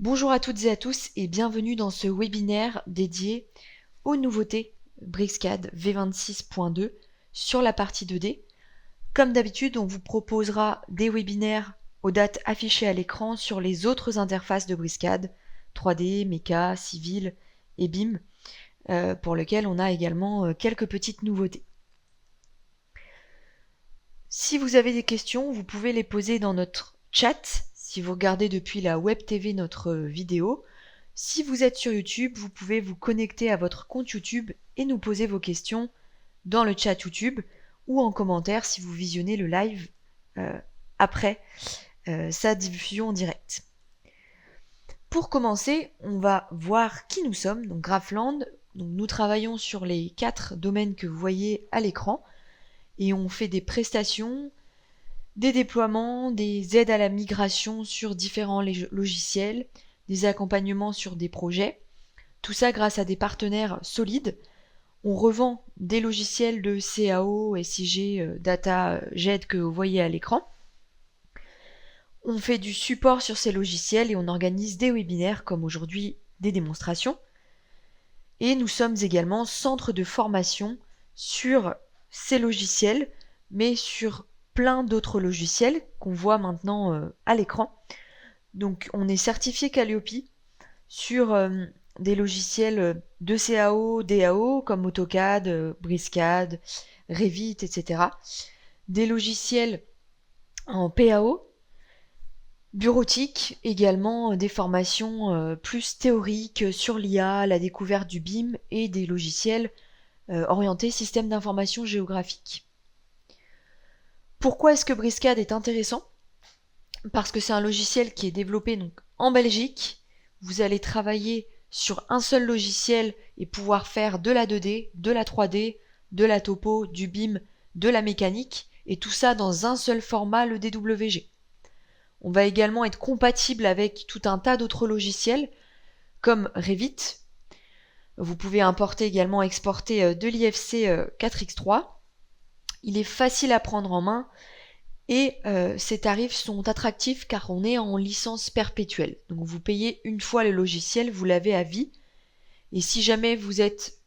Bonjour à toutes et à tous et bienvenue dans ce webinaire dédié aux nouveautés BricsCAD V26.2 sur la partie 2D. Comme d'habitude, on vous proposera des webinaires aux dates affichées à l'écran sur les autres interfaces de BricsCAD, 3D, Mecha, Civil et BIM, pour lesquelles on a également quelques petites nouveautés. Si vous avez des questions, vous pouvez les poser dans notre chat, si vous regardez depuis la Web TV notre vidéo. Si vous êtes sur YouTube, vous pouvez vous connecter à votre compte YouTube et nous poser vos questions dans le chat YouTube ou en commentaire si vous visionnez le live après sa diffusion en direct. Pour commencer, on va voir qui nous sommes, donc Graphland. Donc nous travaillons sur les 4 domaines que vous voyez à l'écran et on fait des prestations, des déploiements, des aides à la migration sur différents logiciels, des accompagnements sur des projets. Tout ça grâce à des partenaires solides. On revend des logiciels de CAO, SIG, Data, GED que vous voyez à l'écran. On fait du support sur ces logiciels et on organise des webinaires comme aujourd'hui des démonstrations. Et nous sommes également centre de formation sur ces logiciels, mais sur plein d'autres logiciels qu'on voit maintenant à l'écran. Donc on est certifié Calliope sur des logiciels de CAO, DAO comme AutoCAD, BricsCAD, Revit, etc. Des logiciels en PAO, bureautique, également des formations plus théoriques sur l'IA, la découverte du BIM et des logiciels orientés système d'information géographique. Pourquoi est-ce que BricsCAD est intéressant ? Parce que c'est un logiciel qui est développé donc en Belgique. Vous allez travailler sur un seul logiciel et pouvoir faire de la 2D, de la 3D, de la topo, du BIM, de la mécanique, et tout ça dans un seul format, le DWG. On va également être compatible avec tout un tas d'autres logiciels, comme Revit. Vous pouvez importer également, exporter de l'IFC 4X3. Il est facile à prendre en main, et ces tarifs sont attractifs car on est en licence perpétuelle. Donc vous payez une fois le logiciel, vous l'avez à vie. Et si jamais vous êtes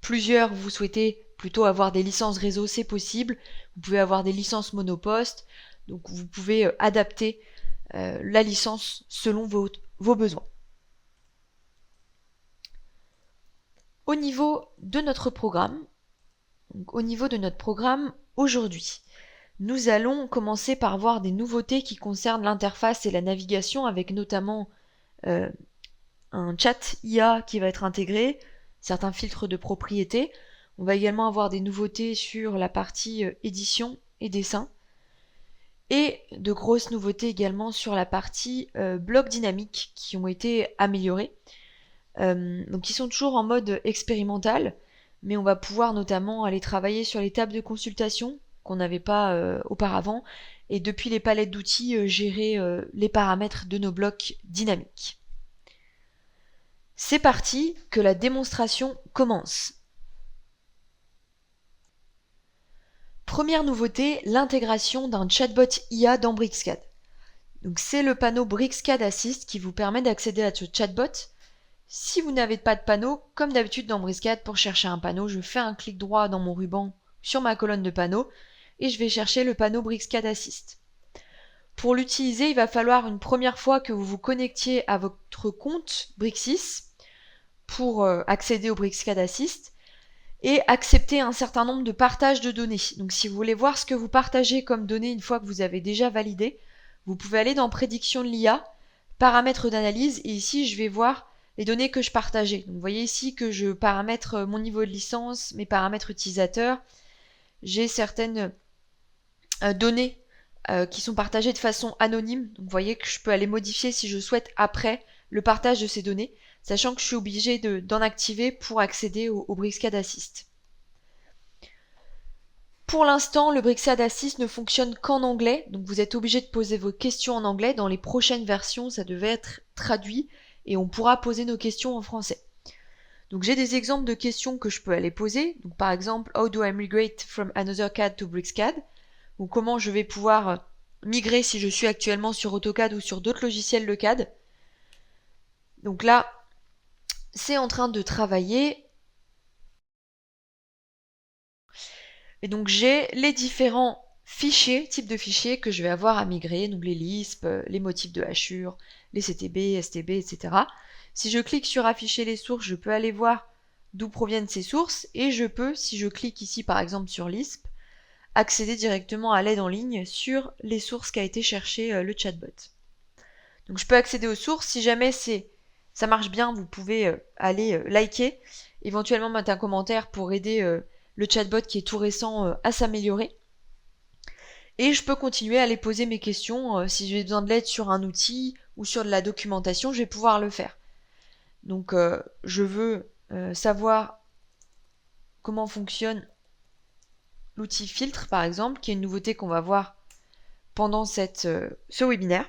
plusieurs, vous souhaitez plutôt avoir des licences réseau, c'est possible. Vous pouvez avoir des licences monoposte. Donc vous pouvez adapter la licence selon vos besoins. Au niveau de notre programme, aujourd'hui, nous allons commencer par voir des nouveautés qui concernent l'interface et la navigation, avec notamment un chat IA qui va être intégré, certains filtres de propriété. On va également avoir des nouveautés sur la partie édition et dessin, et de grosses nouveautés également sur la partie bloc dynamique qui ont été améliorées. Donc ils sont toujours en mode expérimental, mais on va pouvoir notamment aller travailler sur les tables de consultation qu'on n'avait pas auparavant, et depuis les palettes d'outils gérer les paramètres de nos blocs dynamiques. C'est parti, que la démonstration commence. Première nouveauté, l'intégration d'un chatbot IA dans BricsCAD. Donc c'est le panneau BricsCAD Assist qui vous permet d'accéder à ce chatbot. Si vous n'avez pas de panneau, comme d'habitude dans BricsCAD, pour chercher un panneau, je fais un clic droit dans mon ruban sur ma colonne de panneaux et je vais chercher le panneau BricsCAD Assist. Pour l'utiliser, il va falloir une première fois que vous vous connectiez à votre compte Bricsys pour accéder au BricsCAD Assist et accepter un certain nombre de partages de données. Donc si vous voulez voir ce que vous partagez comme données une fois que vous avez déjà validé, vous pouvez aller dans Prédiction de l'IA, Paramètres d'analyse, et ici je vais voir les données que je partageais. Donc vous voyez ici que je paramètre mon niveau de licence, mes paramètres utilisateurs. J'ai certaines données qui sont partagées de façon anonyme. Donc vous voyez que je peux aller modifier si je souhaite après le partage de ces données, sachant que je suis obligé d'en activer pour accéder au BricsCAD Assist. Pour l'instant, le BricsCAD Assist ne fonctionne qu'en anglais, donc vous êtes obligé de poser vos questions en anglais. Dans les prochaines versions, ça devait être traduit et on pourra poser nos questions en français. Donc j'ai des exemples de questions que je peux aller poser. Donc par exemple, how do I migrate from another CAD to BricsCAD? Ou comment je vais pouvoir migrer si je suis actuellement sur AutoCAD ou sur d'autres logiciels de CAD. Donc là, c'est en train de travailler. Et donc j'ai les différents types de fichiers que je vais avoir à migrer, donc les Lisp, les motifs de hachure, les CTB, STB, etc. Si je clique sur afficher les sources, je peux aller voir d'où proviennent ces sources et je peux, si je clique ici par exemple sur Lisp, accéder directement à l'aide en ligne sur les sources qu'a été chercher le chatbot. Donc je peux accéder aux sources. Si jamais ça marche bien, vous pouvez aller liker, éventuellement mettre un commentaire pour aider le chatbot qui est tout récent à s'améliorer. Et je peux continuer à aller poser mes questions. Si j'ai besoin de l'aide sur un outil ou sur de la documentation, je vais pouvoir le faire. Donc je veux savoir comment fonctionne l'outil filtre par exemple, qui est une nouveauté qu'on va voir pendant ce webinaire.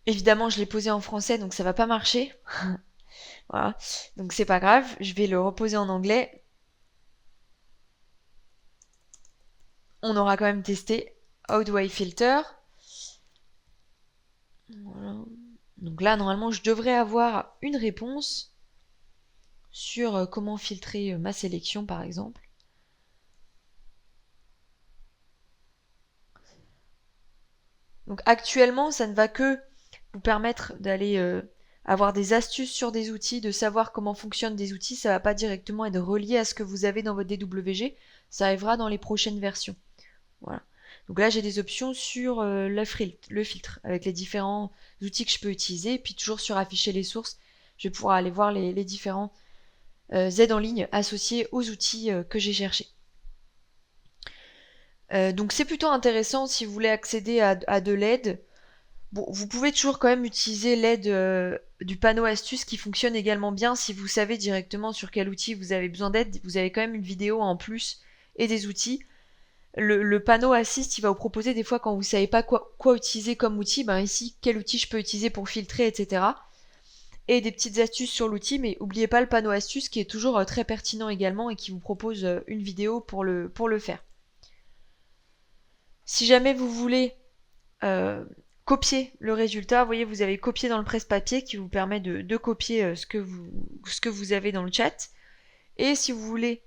Évidemment, je l'ai posé en français, donc ça va pas marcher. Voilà, donc c'est pas grave, je vais le reposer en anglais. On aura quand même testé How do I filter. Voilà. Donc là, normalement, je devrais avoir une réponse sur comment filtrer ma sélection, par exemple. Donc actuellement, ça ne va que vous permettre d'aller avoir des astuces sur des outils, de savoir comment fonctionnent des outils. Ça ne va pas directement être relié à ce que vous avez dans votre DWG. Ça arrivera dans les prochaines versions. Voilà. Donc là, j'ai des options sur le filtre, avec les différents outils que je peux utiliser. Et puis toujours sur afficher les sources, je vais pouvoir aller voir les différents aides en ligne associées aux outils que j'ai cherchés. Donc c'est plutôt intéressant si vous voulez accéder à de l'aide. Bon, vous pouvez toujours quand même utiliser l'aide du panneau astuce qui fonctionne également bien si vous savez directement sur quel outil vous avez besoin d'aide. Vous avez quand même une vidéo en plus et des outils. Le panneau assist, il va vous proposer des fois quand vous savez pas quoi utiliser comme outil, ben ici, quel outil je peux utiliser pour filtrer, etc. Et des petites astuces sur l'outil, mais n'oubliez pas le panneau astuce qui est toujours très pertinent également et qui vous propose une vidéo pour le faire. Si jamais vous voulez copier le résultat, vous voyez, vous avez copié dans le presse-papier qui vous permet de copier ce que vous avez dans le chat. Et si vous voulez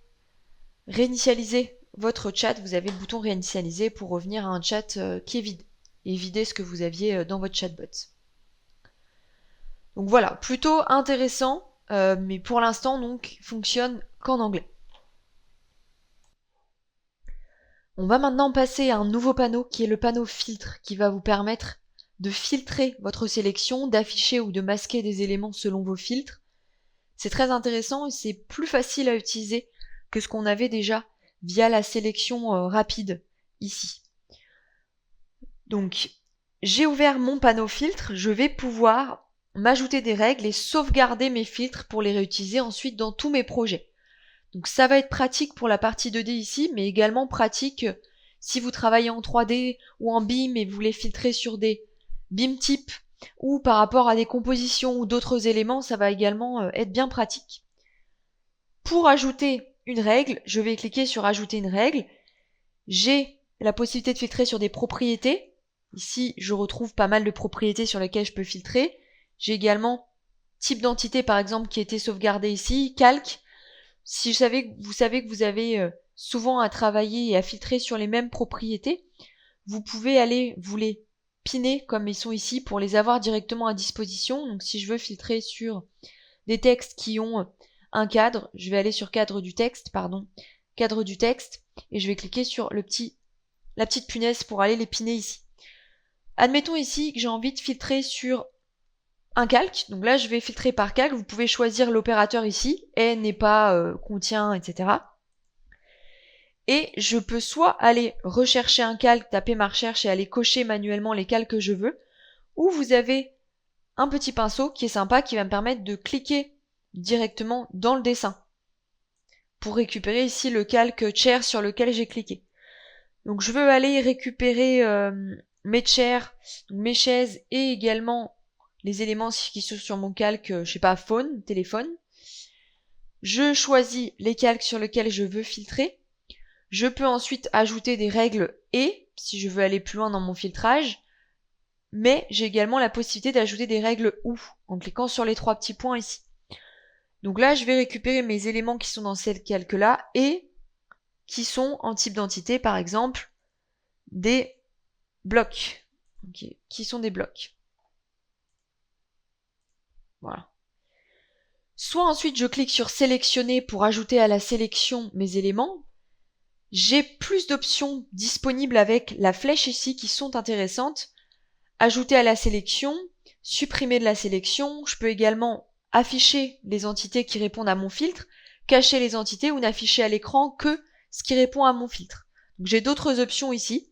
réinitialiser votre chat, vous avez le bouton réinitialiser pour revenir à un chat qui est vide et vider ce que vous aviez dans votre chatbot. Donc voilà, plutôt intéressant, mais pour l'instant donc fonctionne qu'en anglais. On va maintenant passer à un nouveau panneau qui est le panneau filtre qui va vous permettre de filtrer votre sélection, d'afficher ou de masquer des éléments selon vos filtres. C'est très intéressant et c'est plus facile à utiliser que ce qu'on avait déjà via la sélection rapide ici. Donc j'ai ouvert mon panneau filtre, je vais pouvoir m'ajouter des règles et sauvegarder mes filtres pour les réutiliser ensuite dans tous mes projets. Donc ça va être pratique pour la partie 2D ici, mais également pratique si vous travaillez en 3D ou en BIM et vous voulez filtrer sur des BIM types ou par rapport à des compositions ou d'autres éléments, ça va également être bien pratique. Pour ajouter une règle, je vais cliquer sur ajouter une règle. J'ai la possibilité de filtrer sur des propriétés. Ici, je retrouve pas mal de propriétés sur lesquelles je peux filtrer. J'ai également type d'entité par exemple qui a été sauvegardé ici, calque. Si vous savez que vous avez souvent à travailler et à filtrer sur les mêmes propriétés, vous pouvez aller vous les piner comme ils sont ici pour les avoir directement à disposition. Donc si je veux filtrer sur des textes qui ont un cadre, je vais aller sur cadre du texte, et je vais cliquer sur la petite punaise pour aller les piner ici. Admettons ici que j'ai envie de filtrer sur un calque, donc là je vais filtrer par calque, vous pouvez choisir l'opérateur ici, et n'est pas, contient, etc. Et je peux soit aller rechercher un calque, taper ma recherche et aller cocher manuellement les calques que je veux, ou vous avez un petit pinceau qui est sympa qui va me permettre de cliquer directement dans le dessin pour récupérer ici le calque chair sur lequel j'ai cliqué. Donc je veux aller récupérer mes chairs, mes chaises et également les éléments qui sont sur mon calque, je sais pas, phone, téléphone. Je choisis les calques sur lesquels je veux filtrer. Je peux ensuite ajouter des règles et, si je veux aller plus loin dans mon filtrage, mais j'ai également la possibilité d'ajouter des règles OU en cliquant sur les 3 petits points ici. Donc là, je vais récupérer mes éléments qui sont dans cette calque-là et qui sont en type d'entité, par exemple, des blocs. Okay. Qui sont des blocs. Voilà. Soit ensuite, je clique sur sélectionner pour ajouter à la sélection mes éléments. J'ai plus d'options disponibles avec la flèche ici qui sont intéressantes. Ajouter à la sélection, supprimer de la sélection. Je peux également afficher les entités qui répondent à mon filtre, cacher les entités ou n'afficher à l'écran que ce qui répond à mon filtre. Donc j'ai d'autres options ici.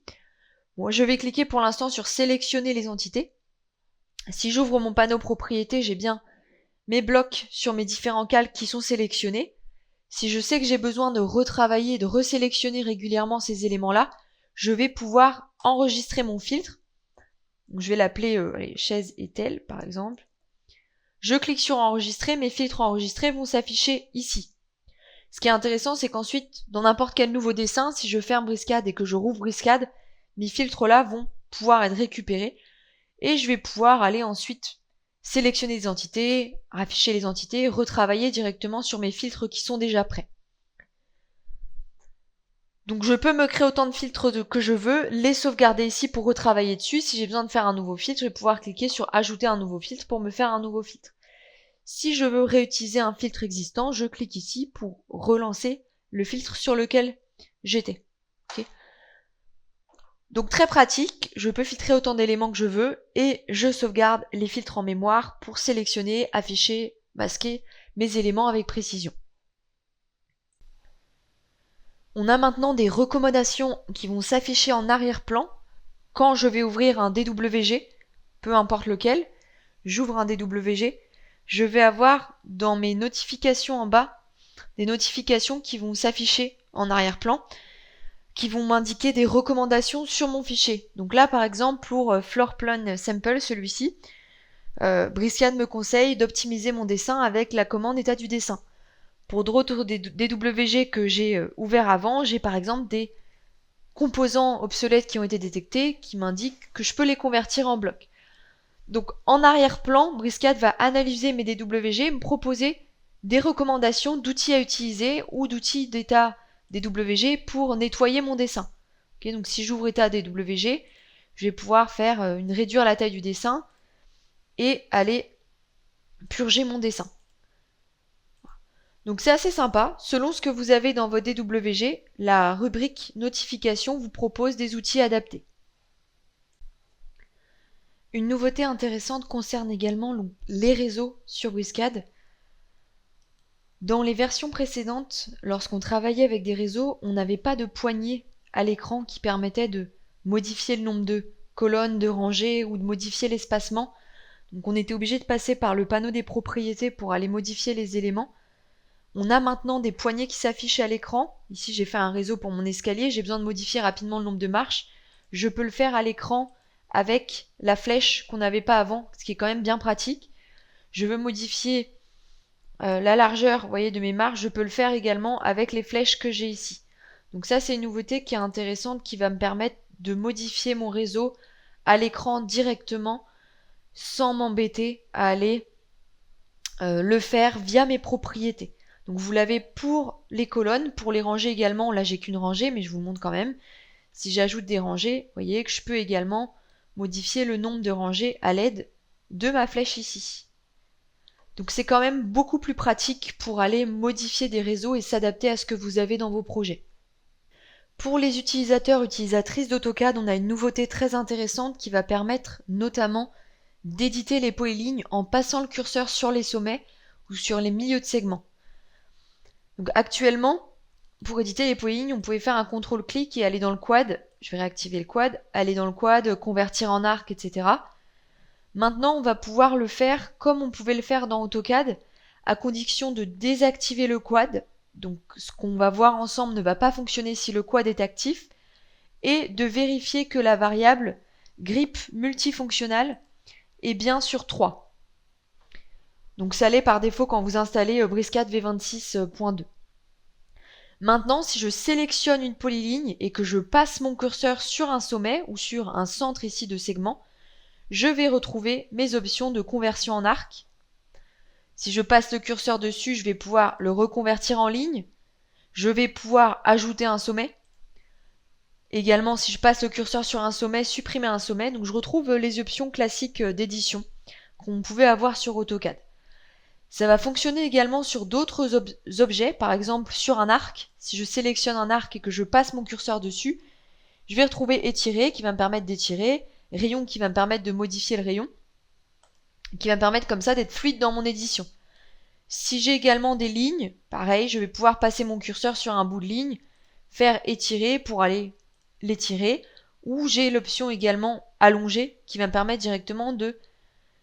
Bon, je vais cliquer pour l'instant sur sélectionner les entités. Si j'ouvre mon panneau propriété, j'ai bien mes blocs sur mes différents calques qui sont sélectionnés. Si je sais que j'ai besoin de retravailler, de resélectionner régulièrement ces éléments-là, je vais pouvoir enregistrer mon filtre. Donc, je vais l'appeler chaise et telle, par exemple. Je clique sur enregistrer, mes filtres enregistrés vont s'afficher ici. Ce qui est intéressant, c'est qu'ensuite, dans n'importe quel nouveau dessin, si je ferme Briscad et que je rouvre Briscad, mes filtres-là vont pouvoir être récupérés. Et je vais pouvoir aller ensuite sélectionner les entités, afficher les entités, retravailler directement sur mes filtres qui sont déjà prêts. Donc je peux me créer autant de filtres que je veux, les sauvegarder ici pour retravailler dessus. Si j'ai besoin de faire un nouveau filtre, je vais pouvoir cliquer sur ajouter un nouveau filtre pour me faire un nouveau filtre. Si je veux réutiliser un filtre existant, je clique ici pour relancer le filtre sur lequel j'étais. Okay. Donc très pratique, je peux filtrer autant d'éléments que je veux et je sauvegarde les filtres en mémoire pour sélectionner, afficher, masquer mes éléments avec précision. On a maintenant des recommandations qui vont s'afficher en arrière-plan quand je vais ouvrir un DWG, peu importe lequel. J'ouvre un DWG, je vais avoir dans mes notifications en bas des notifications qui vont s'afficher en arrière-plan, qui vont m'indiquer des recommandations sur mon fichier. Donc là, par exemple, pour Floorplan Sample, celui-ci, Briscad me conseille d'optimiser mon dessin avec la commande état du dessin. Pour d'autres DWG que j'ai ouverts avant, j'ai par exemple des composants obsolètes qui ont été détectés qui m'indiquent que je peux les convertir en blocs. Donc en arrière-plan, Briscad va analyser mes DWG et me proposer des recommandations d'outils à utiliser ou d'outils d'état DWG pour nettoyer mon dessin. Okay, donc si j'ouvre état DWG, je vais pouvoir faire réduire la taille du dessin et aller purger mon dessin. Donc c'est assez sympa. Selon ce que vous avez dans votre DWG, la rubrique notification vous propose des outils adaptés. Une nouveauté intéressante concerne également les réseaux sur Briscad. Dans les versions précédentes, lorsqu'on travaillait avec des réseaux, on n'avait pas de poignée à l'écran qui permettait de modifier le nombre de colonnes, de rangées ou de modifier l'espacement. Donc on était obligé de passer par le panneau des propriétés pour aller modifier les éléments. On a maintenant des poignées qui s'affichent à l'écran. Ici j'ai fait un réseau pour mon escalier, j'ai besoin de modifier rapidement le nombre de marches. Je peux le faire à l'écran avec la flèche qu'on n'avait pas avant, ce qui est quand même bien pratique. Je veux modifier la largeur, vous voyez, de mes marches, je peux le faire également avec les flèches que j'ai ici. Donc ça, c'est une nouveauté qui est intéressante, qui va me permettre de modifier mon réseau à l'écran directement, sans m'embêter à aller le faire via mes propriétés. Donc vous l'avez pour les colonnes, pour les rangées également, là j'ai qu'une rangée, mais je vous montre quand même. Si j'ajoute des rangées, vous voyez que je peux également modifier le nombre de rangées à l'aide de ma flèche ici. Donc c'est quand même beaucoup plus pratique pour aller modifier des réseaux et s'adapter à ce que vous avez dans vos projets. Pour les utilisatrices d'AutoCAD, on a une nouveauté très intéressante qui va permettre notamment d'éditer les polylignes en passant le curseur sur les sommets ou sur les milieux de segments. Donc actuellement, pour éditer les polylignes, on pouvait faire un contrôle-clic et aller dans le quad. Je vais réactiver le quad, aller dans le quad, convertir en arc, etc. Maintenant, on va pouvoir le faire comme on pouvait le faire dans AutoCAD, à condition de désactiver le quad. Donc ce qu'on va voir ensemble ne va pas fonctionner si le quad est actif, et de vérifier que la variable grip multifonctionnal est bien sur 3. Donc ça l'est par défaut quand vous installez Briscad V26.2. Maintenant, si je sélectionne une polyligne et que je passe mon curseur sur un sommet ou sur un centre ici de segment, je vais retrouver mes options de conversion en arc. Si je passe le curseur dessus, je vais pouvoir le reconvertir en ligne. Je vais pouvoir ajouter un sommet. Également, si je passe le curseur sur un sommet, supprimer un sommet. Donc je retrouve les options classiques d'édition qu'on pouvait avoir sur AutoCAD. Ça va fonctionner également sur d'autres objets, par exemple sur un arc. Si je sélectionne un arc et que je passe mon curseur dessus, je vais retrouver étirer qui va me permettre d'étirer, rayon qui va me permettre de modifier le rayon, qui va me permettre comme ça d'être fluide dans mon édition. Si j'ai également des lignes, pareil, je vais pouvoir passer mon curseur sur un bout de ligne, faire étirer pour aller l'étirer, ou j'ai l'option également allonger qui va me permettre directement de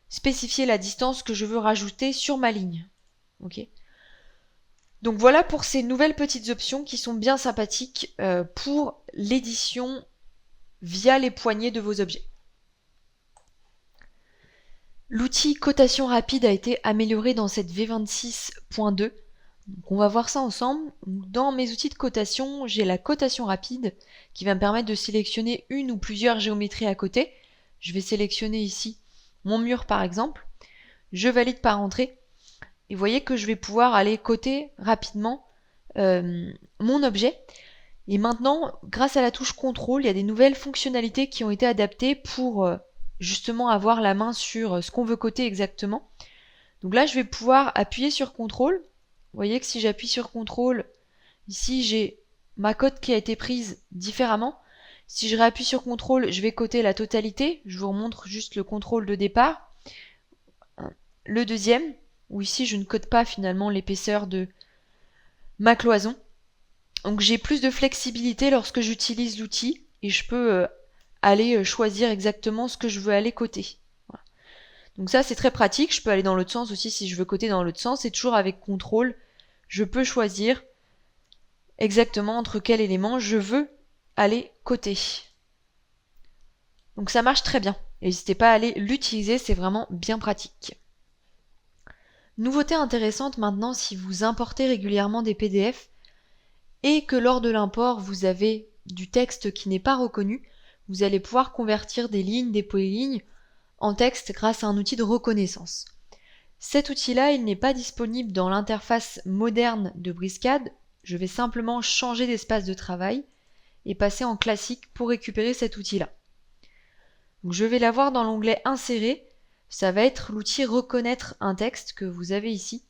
spécifier la distance que je veux rajouter sur ma ligne. Ok. Donc voilà pour ces nouvelles petites options qui sont bien sympathiques pour l'édition via les poignées de vos objets. L'outil cotation rapide a été amélioré dans cette V26.2. Donc on va voir ça ensemble. Dans mes outils de cotation, j'ai la cotation rapide qui va me permettre de sélectionner une ou plusieurs géométries à côté. Je vais sélectionner ici mon mur par exemple. Je valide par entrée. Et vous voyez que je vais pouvoir aller coter rapidement mon objet. Et maintenant, grâce à la touche CTRL, il y a des nouvelles fonctionnalités qui ont été adaptées pour justement avoir la main sur ce qu'on veut coter exactement. Donc là, je vais pouvoir appuyer sur CTRL. Vous voyez que si j'appuie sur CTRL, ici j'ai ma cote qui a été prise différemment. Si je réappuie sur CTRL, je vais coter la totalité. Je vous remontre juste le contrôle de départ. Le deuxième, où ici je ne cote pas finalement l'épaisseur de ma cloison. Donc j'ai plus de flexibilité lorsque j'utilise l'outil et je peux aller choisir exactement ce que je veux aller coter. Voilà. Donc ça c'est très pratique, je peux aller dans l'autre sens aussi si je veux coter dans l'autre sens, et toujours avec CTRL, je peux choisir exactement entre quel élément je veux aller coter. Donc ça marche très bien. N'hésitez pas à aller l'utiliser, c'est vraiment bien pratique. Nouveauté intéressante maintenant, si vous importez régulièrement des PDF et que lors de l'import vous avez du texte qui n'est pas reconnu, vous allez pouvoir convertir des lignes, des polylignes en texte grâce à un outil de reconnaissance. Cet outil-là, il n'est pas disponible dans l'interface moderne de Briscad. Je vais simplement changer d'espace de travail et passer en classique pour récupérer cet outil-là. Donc je vais l'avoir dans l'onglet Insérer. Ça va être l'outil Reconnaître un texte que vous avez ici,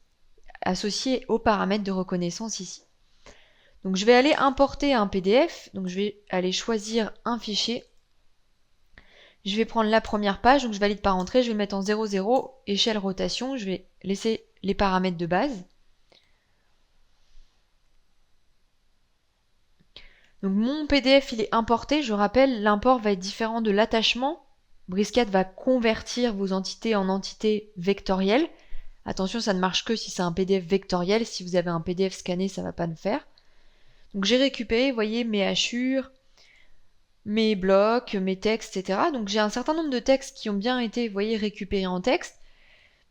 associé aux paramètres de reconnaissance ici. Donc je vais aller importer un PDF, donc je vais aller choisir un fichier. Je vais prendre la première page, donc je valide par entrée, je vais mettre en 0,0, échelle rotation, je vais laisser les paramètres de base. Donc mon PDF il est importé, je rappelle, l'import va être différent de l'attachement. Briscad va convertir vos entités en entités vectorielles. Attention, ça ne marche que si c'est un PDF vectoriel. Si vous avez un PDF scanné, ça ne va pas le faire. Donc j'ai récupéré, vous voyez, mes hachures, mes blocs, mes textes, etc. Donc j'ai un certain nombre de textes qui ont bien été, vous voyez, récupérés en texte.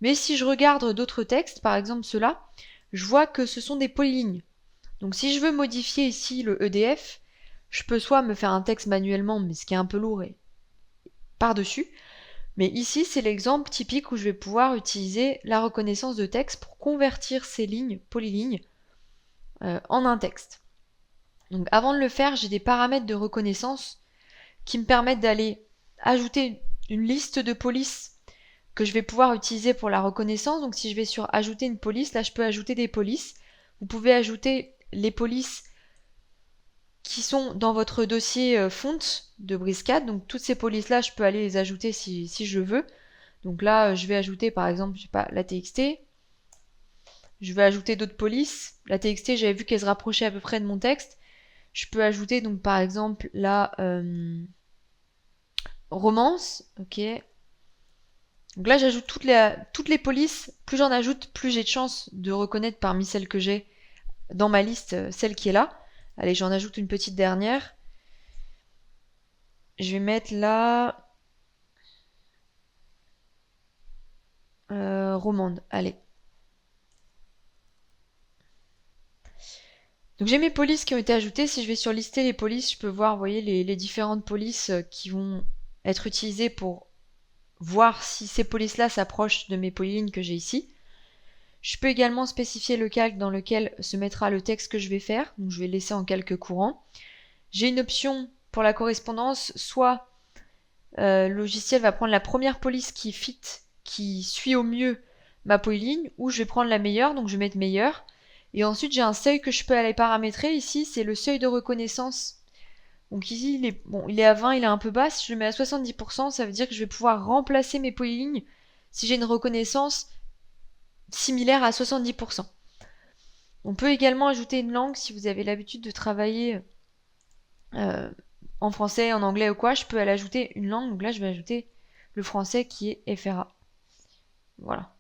Mais si je regarde d'autres textes, par exemple ceux-là, je vois que ce sont des polylignes. Donc si je veux modifier ici le EDF, je peux soit me faire un texte manuellement, mais ce qui est un peu lourd, et par-dessus. Mais ici, c'est l'exemple typique où je vais pouvoir utiliser la reconnaissance de texte pour convertir ces lignes, polylignes, en un texte. Donc avant de le faire, j'ai des paramètres de reconnaissance qui me permettent d'aller ajouter une liste de polices que je vais pouvoir utiliser pour la reconnaissance. Donc si je vais sur ajouter une police, là je peux ajouter des polices. Vous pouvez ajouter les polices qui sont dans votre dossier font de Briscad. Donc toutes ces polices-là, je peux aller les ajouter si je veux. Donc là, je vais ajouter par exemple, je sais pas, la TXT. Je vais ajouter d'autres polices. La TXT, j'avais vu qu'elle se rapprochait à peu près de mon texte. Je peux ajouter donc par exemple la romance. Ok. Donc là, j'ajoute toutes les polices. Plus j'en ajoute, plus j'ai de chance de reconnaître parmi celles que j'ai dans ma liste celle qui est là. Allez, j'en ajoute une petite dernière. Je vais mettre là romande. Allez. Donc j'ai mes polices qui ont été ajoutées. Si je vais sur lister les polices, je peux voir, vous voyez, les différentes polices qui vont être utilisées pour voir si ces polices-là s'approchent de mes polylignes que j'ai ici. Je peux également spécifier le calque dans lequel se mettra le texte que je vais faire, donc je vais le laisser en calque courant. J'ai une option pour la correspondance, soit le logiciel va prendre la première police qui suit au mieux ma polyligne, ou je vais prendre la meilleure, donc je vais mettre meilleure. Et ensuite j'ai un seuil que je peux aller paramétrer, ici c'est le seuil de reconnaissance. Donc ici il est à 20, il est un peu bas, si je le mets à 70%, ça veut dire que je vais pouvoir remplacer mes polylignes si j'ai une reconnaissance similaire à 70%. On peut également ajouter une langue si vous avez l'habitude de travailler en français, en anglais ou quoi, je peux aller ajouter une langue. Donc là, je vais ajouter le français qui est FRA. Voilà.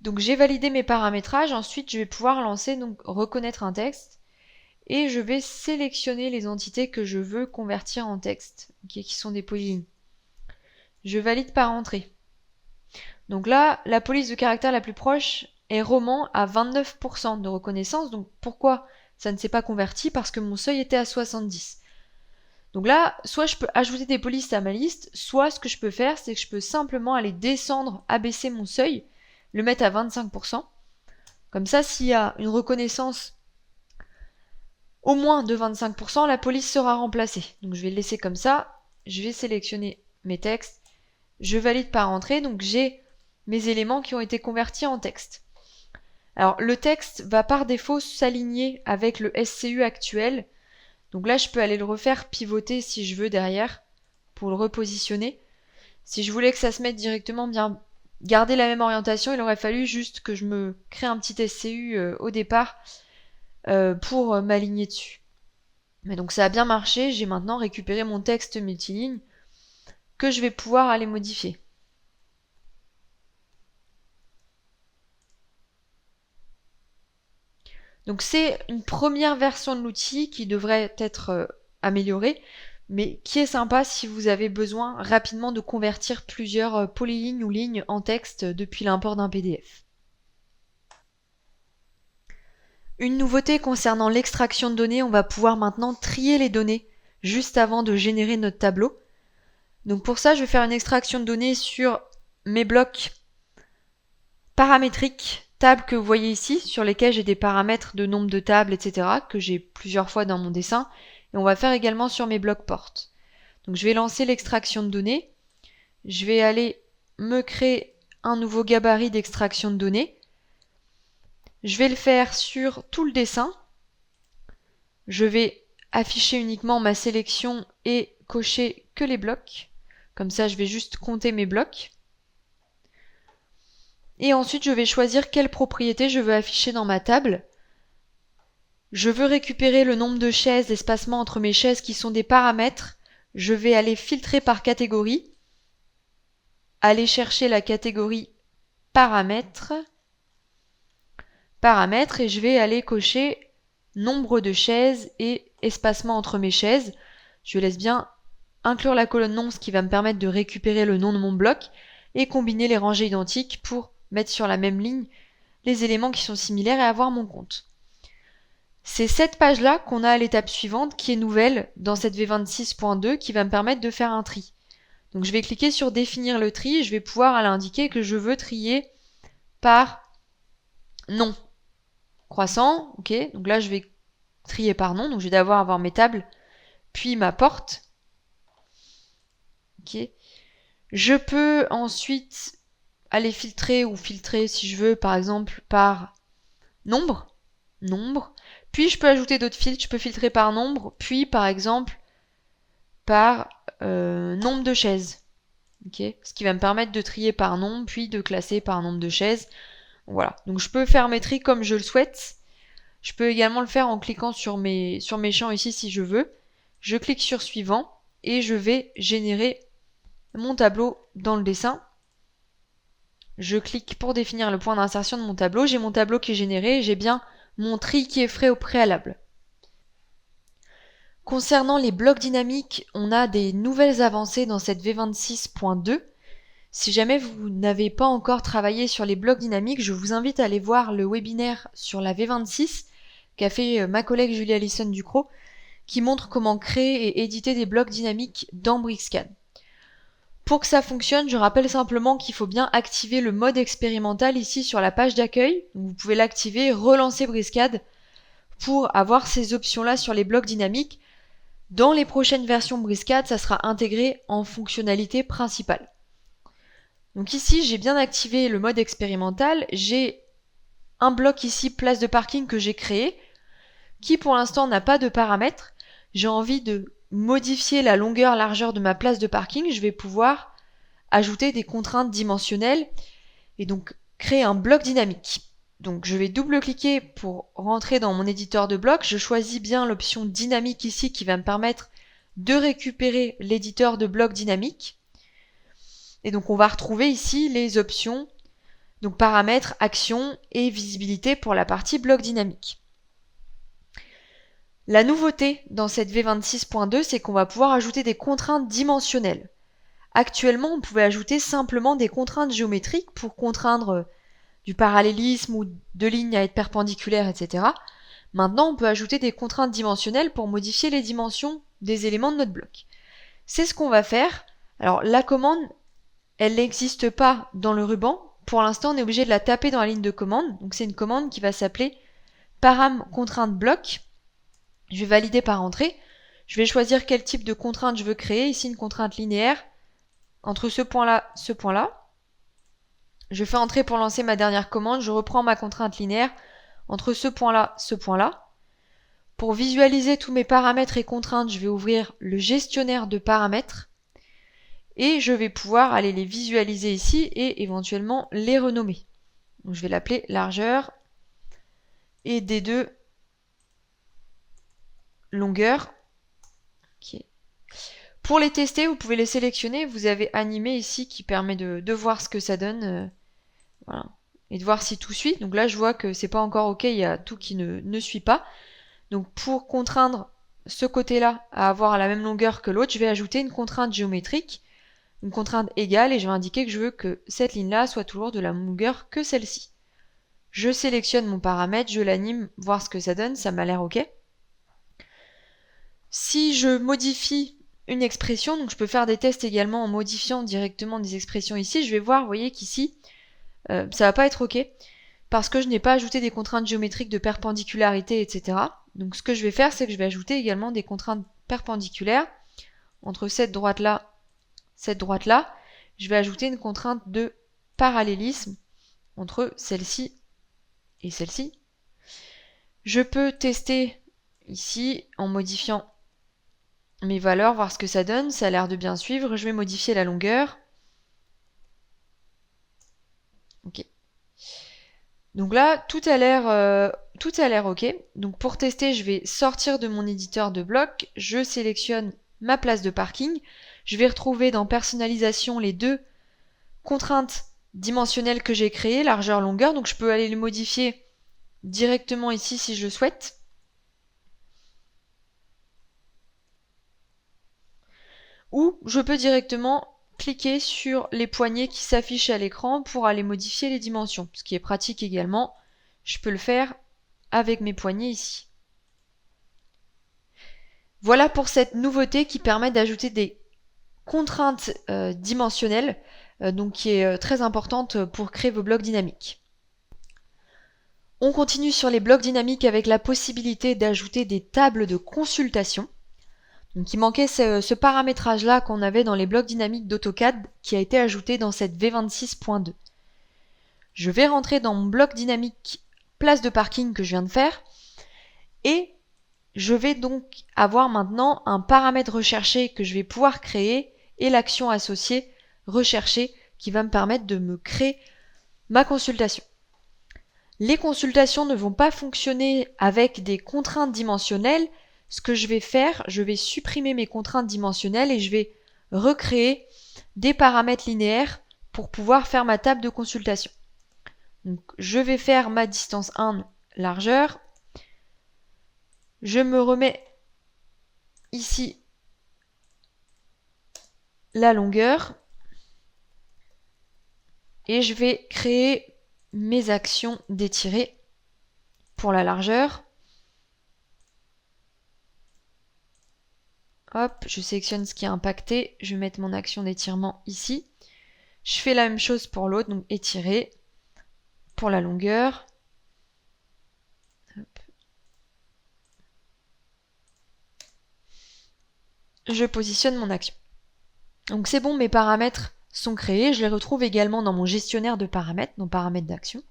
Donc j'ai validé mes paramétrages. Ensuite, je vais pouvoir lancer donc reconnaître un texte et je vais sélectionner les entités que je veux convertir en texte, qui sont des polylignes. Je valide par entrée. Donc là, la police de caractère la plus proche est roman à 29% de reconnaissance. Donc pourquoi ça ne s'est pas converti? Parce que mon seuil était à 70. Donc là, soit je peux ajouter des polices à ma liste, soit ce que je peux faire, c'est que je peux simplement aller descendre, abaisser mon seuil, le mettre à 25%. Comme ça, s'il y a une reconnaissance au moins de 25%, la police sera remplacée. Donc je vais le laisser comme ça, je vais sélectionner mes textes, je valide par entrée, donc j'ai mes éléments qui ont été convertis en texte. Alors le texte va par défaut s'aligner avec le SCU actuel. Donc là je peux aller le refaire pivoter si je veux derrière pour le repositionner. Si je voulais que ça se mette directement bien garder la même orientation, il aurait fallu juste que je me crée un petit SCU au départ pour m'aligner dessus. Mais donc ça a bien marché, j'ai maintenant récupéré mon texte multiligne que je vais pouvoir aller modifier. Donc c'est une première version de l'outil qui devrait être améliorée, mais qui est sympa si vous avez besoin rapidement de convertir plusieurs polylignes ou lignes en texte depuis l'import d'un PDF. Une nouveauté concernant l'extraction de données, on va pouvoir maintenant trier les données juste avant de générer notre tableau. Donc pour ça, je vais faire une extraction de données sur mes blocs paramétriques, tables que vous voyez ici, sur lesquelles j'ai des paramètres de nombre de tables, etc., que j'ai plusieurs fois dans mon dessin. Et on va faire également sur mes blocs portes. Donc je vais lancer l'extraction de données. Je vais aller me créer un nouveau gabarit d'extraction de données. Je vais le faire sur tout le dessin. Je vais afficher uniquement ma sélection et cocher que les blocs. Comme ça, je vais juste compter mes blocs. Et ensuite, je vais choisir quelle propriété je veux afficher dans ma table. Je veux récupérer le nombre de chaises, l'espacement entre mes chaises qui sont des paramètres. Je vais aller filtrer par catégorie. Aller chercher la catégorie paramètres. Et je vais aller cocher nombre de chaises et espacement entre mes chaises. Je laisse bien inclure la colonne nom, ce qui va me permettre de récupérer le nom de mon bloc et combiner les rangées identiques pour mettre sur la même ligne les éléments qui sont similaires et avoir mon compte. C'est cette page-là qu'on a à l'étape suivante qui est nouvelle dans cette V26.2 qui va me permettre de faire un tri. Donc je vais cliquer sur définir le tri et je vais pouvoir aller indiquer que je veux trier par nom. Croissant, ok, donc là je vais trier par nom, donc je vais d'abord avoir mes tables, puis ma porte. Ok. Je peux ensuite aller filtrer si je veux, par exemple par nombre. Puis je peux ajouter d'autres filtres, je peux filtrer par nombre, puis par exemple par nombre de chaises. Okay. Ce qui va me permettre de trier par nombre, puis de classer par nombre de chaises. Voilà, donc je peux faire mes tris comme je le souhaite. Je peux également le faire en cliquant sur mes champs ici si je veux. Je clique sur suivant et je vais générer mon tableau dans le dessin. Je clique pour définir le point d'insertion de mon tableau. J'ai mon tableau qui est généré et j'ai bien mon tri qui est fait au préalable. Concernant les blocs dynamiques, on a des nouvelles avancées dans cette V26.2. Si jamais vous n'avez pas encore travaillé sur les blocs dynamiques, je vous invite à aller voir le webinaire sur la V26 qu'a fait ma collègue Julie Allison Ducrot, qui montre comment créer et éditer des blocs dynamiques dans Brixscan. Pour que ça fonctionne, je rappelle simplement qu'il faut bien activer le mode expérimental ici sur la page d'accueil. Vous pouvez l'activer, relancer Briscad pour avoir ces options-là sur les blocs dynamiques. Dans les prochaines versions Briscad, ça sera intégré en fonctionnalité principale. Donc ici, j'ai bien activé le mode expérimental. J'ai un bloc ici, place de parking, que j'ai créé, qui pour l'instant n'a pas de paramètres. J'ai envie de modifier la longueur, largeur de ma place de parking. Je vais pouvoir ajouter des contraintes dimensionnelles et donc créer un bloc dynamique. Donc je vais double-cliquer pour rentrer dans mon éditeur de blocs. Je choisis bien l'option dynamique ici qui va me permettre de récupérer l'éditeur de blocs dynamique. Et donc on va retrouver ici les options, donc paramètres, actions et visibilité pour la partie bloc dynamique. La nouveauté dans cette V26.2, c'est qu'on va pouvoir ajouter des contraintes dimensionnelles. Actuellement, on pouvait ajouter simplement des contraintes géométriques pour contraindre du parallélisme ou de lignes à être perpendiculaires, etc. Maintenant, on peut ajouter des contraintes dimensionnelles pour modifier les dimensions des éléments de notre bloc. C'est ce qu'on va faire. Alors, la commande, elle n'existe pas dans le ruban. Pour l'instant, on est obligé de la taper dans la ligne de commande. Donc, c'est une commande qui va s'appeler param contrainte bloc. Je vais valider par entrée. Je vais choisir quel type de contrainte je veux créer. Ici, une contrainte linéaire entre ce point-là, ce point-là. Je fais entrer pour lancer ma dernière commande, je reprends ma contrainte linéaire entre ce point-là, ce point-là. Pour visualiser tous mes paramètres et contraintes, je vais ouvrir le gestionnaire de paramètres et je vais pouvoir aller les visualiser ici et éventuellement les renommer. Donc je vais l'appeler largeur et D2 longueur. Okay. Pour les tester, vous pouvez les sélectionner. Vous avez animé ici qui permet de voir ce que ça donne. Voilà. Et de voir si tout suit. Donc là, je vois que c'est pas encore OK, il y a tout qui ne suit pas. Donc pour contraindre ce côté-là à avoir la même longueur que l'autre, je vais ajouter une contrainte géométrique, une contrainte égale, et je vais indiquer que je veux que cette ligne-là soit toujours de la même longueur que celle-ci. Je sélectionne mon paramètre, je l'anime, voir ce que ça donne, ça m'a l'air OK. Si je modifie une expression, donc je peux faire des tests également en modifiant directement des expressions ici, je vais voir, vous voyez qu'ici, ça va pas être OK, parce que je n'ai pas ajouté des contraintes géométriques de perpendicularité, etc. Donc ce que je vais faire, c'est que je vais ajouter également des contraintes perpendiculaires entre cette droite-là, cette droite-là. Je vais ajouter une contrainte de parallélisme entre celle-ci et celle-ci. Je peux tester ici en modifiant mes valeurs, voir ce que ça donne. Ça a l'air de bien suivre. Je vais modifier la longueur. Ok. Donc là, tout a l'air OK. Donc pour tester, je vais sortir de mon éditeur de blocs. Je sélectionne ma place de parking. Je vais retrouver dans personnalisation les deux contraintes dimensionnelles que j'ai créées, largeur, longueur. Donc je peux aller les modifier directement ici si je le souhaite. Ou je peux directement cliquer sur les poignées qui s'affichent à l'écran pour aller modifier les dimensions, ce qui est pratique également. Je peux le faire avec mes poignées ici. Voilà pour cette nouveauté qui permet d'ajouter des contraintes dimensionnelles, donc qui est très importante pour créer vos blocs dynamiques. On continue sur les blocs dynamiques avec la possibilité d'ajouter des tables de consultation. Donc il manquait ce paramétrage-là qu'on avait dans les blocs dynamiques d'AutoCAD qui a été ajouté dans cette V26.2. Je vais rentrer dans mon bloc dynamique place de parking que je viens de faire et je vais donc avoir maintenant un paramètre recherché que je vais pouvoir créer et l'action associée recherchée qui va me permettre de me créer ma consultation. Les consultations ne vont pas fonctionner avec des contraintes dimensionnelles. Ce que je vais faire, je vais supprimer mes contraintes dimensionnelles et je vais recréer des paramètres linéaires pour pouvoir faire ma table de consultation. Donc, je vais faire ma distance 1 largeur. Je me remets ici la longueur et je vais créer mes actions d'étirer pour la largeur. Hop, je sélectionne ce qui est impacté. Je vais mettre mon action d'étirement ici. Je fais la même chose pour l'autre, donc étirer pour la longueur. Hop. Je positionne mon action. Donc c'est bon, mes paramètres sont créés. Je les retrouve également dans mon gestionnaire de paramètres, dans paramètres d'action.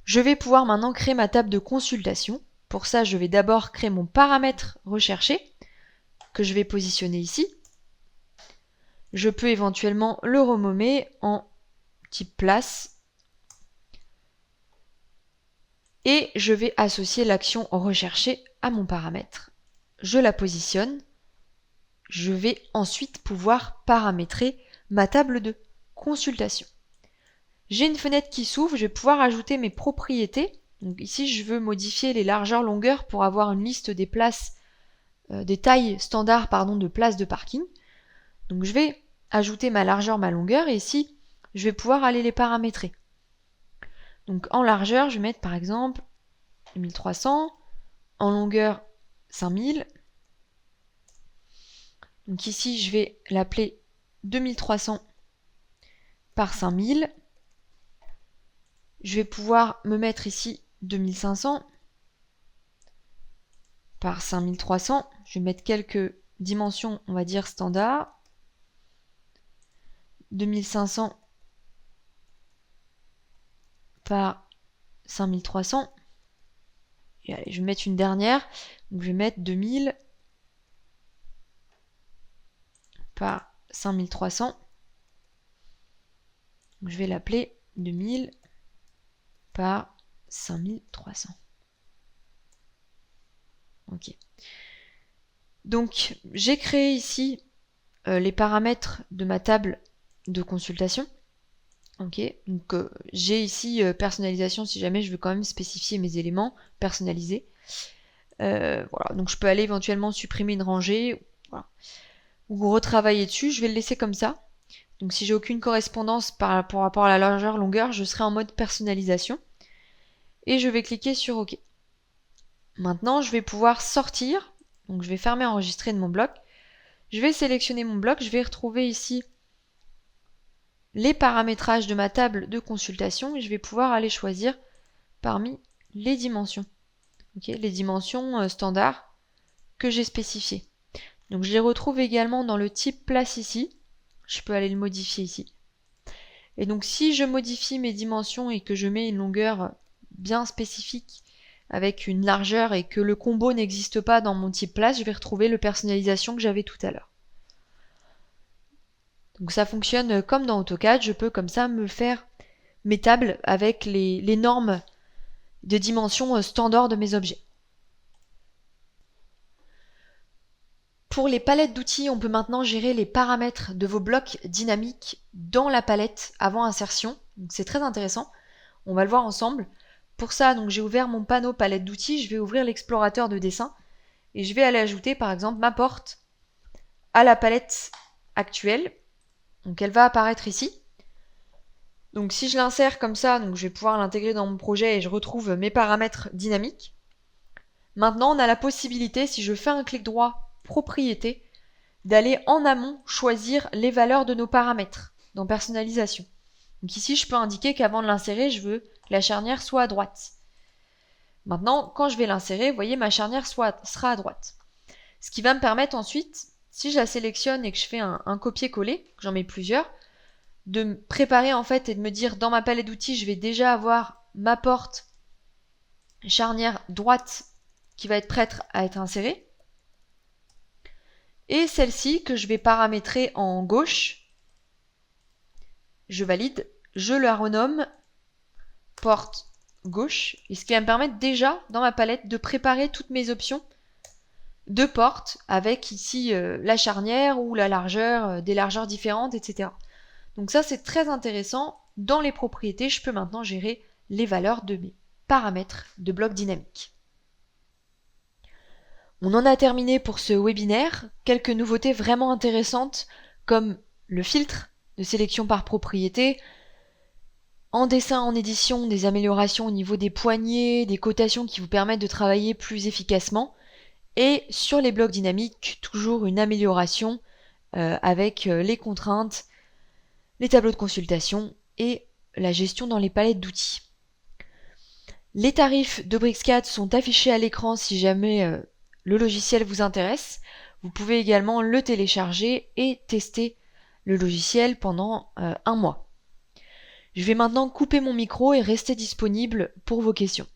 Je vais pouvoir maintenant créer ma table de consultation. Pour ça, je vais d'abord créer mon paramètre recherché, que je vais positionner ici. Je peux éventuellement le renommer en type place. Et je vais associer l'action recherchée à mon paramètre. Je la positionne. Je vais ensuite pouvoir paramétrer ma table de consultation. J'ai une fenêtre qui s'ouvre, je vais pouvoir ajouter mes propriétés. Donc ici, je veux modifier les largeurs, longueurs pour avoir une liste des places, des tailles standards de places de parking. Donc je vais ajouter ma largeur, ma longueur, et ici, je vais pouvoir aller les paramétrer. Donc en largeur, je vais mettre par exemple 2300, en longueur 5000. Donc ici, je vais l'appeler 2300 par 5000. Je vais pouvoir me mettre ici 2500 par 5300. Je vais mettre quelques dimensions, on va dire, standard. 2500 par 5300. Et allez, je vais mettre une dernière. Donc je vais mettre 2000 par 5300. Donc je vais l'appeler 2000 par 5300. Ok. Donc j'ai créé ici les paramètres de ma table de consultation. Ok, donc j'ai ici personnalisation si jamais je veux quand même spécifier mes éléments personnalisés. Voilà, donc je peux aller éventuellement supprimer une rangée, voilà, ou retravailler dessus. Je vais le laisser comme ça. Donc si j'ai aucune correspondance par rapport à la largeur, longueur, je serai en mode personnalisation. Et je vais cliquer sur OK. Maintenant, je vais pouvoir sortir. Donc je vais fermer enregistrer de mon bloc. Je vais sélectionner mon bloc. Je vais retrouver ici les paramétrages de ma table de consultation. Et je vais pouvoir aller choisir parmi les dimensions. Okay, les dimensions standards que j'ai spécifiées. Donc je les retrouve également dans le type place ici. Je peux aller le modifier ici. Et donc si je modifie mes dimensions et que je mets une longueur bien spécifique avec une largeur et que le combo n'existe pas dans mon type place, je vais retrouver le personnalisation que j'avais tout à l'heure. Donc ça fonctionne comme dans AutoCAD, je peux comme ça me faire mes tables avec les normes de dimensions standard de mes objets. Pour les palettes d'outils, on peut maintenant gérer les paramètres de vos blocs dynamiques dans la palette avant insertion. C'est très intéressant. On va le voir ensemble. Pour ça, donc j'ai ouvert mon panneau palette d'outils. Je vais ouvrir l'explorateur de dessin et je vais aller ajouter par exemple ma porte à la palette actuelle. Donc elle va apparaître ici. Donc si je l'insère comme ça, donc je vais pouvoir l'intégrer dans mon projet et je retrouve mes paramètres dynamiques. Maintenant, on a la possibilité, si je fais un clic droit propriété, d'aller en amont choisir les valeurs de nos paramètres dans personnalisation. Donc ici, je peux indiquer qu'avant de l'insérer, je veux que la charnière soit à droite. Maintenant, quand je vais l'insérer, vous voyez, ma charnière sera à droite. Ce qui va me permettre ensuite, si je la sélectionne et que je fais un copier-coller, que j'en mets plusieurs, de me préparer en fait et de me dire dans ma palette d'outils, je vais déjà avoir ma porte charnière droite qui va être prête à être insérée. Et celle-ci que je vais paramétrer en gauche, je valide, je la renomme porte gauche, et ce qui va me permettre déjà dans ma palette de préparer toutes mes options de porte avec ici la charnière ou la largeur, des largeurs différentes, etc. Donc ça c'est très intéressant. Dans les propriétés, je peux maintenant gérer les valeurs de mes paramètres de bloc dynamique. On en a terminé pour ce webinaire. Quelques nouveautés vraiment intéressantes comme le filtre de sélection par propriété. En dessin, en édition, des améliorations au niveau des poignées, des cotations qui vous permettent de travailler plus efficacement. Et sur les blocs dynamiques, toujours une amélioration avec les contraintes, les tableaux de consultation et la gestion dans les palettes d'outils. Les tarifs de Bricscat sont affichés à l'écran si jamais le logiciel vous intéresse. Vous pouvez également le télécharger et tester le logiciel pendant un mois. Je vais maintenant couper mon micro et rester disponible pour vos questions.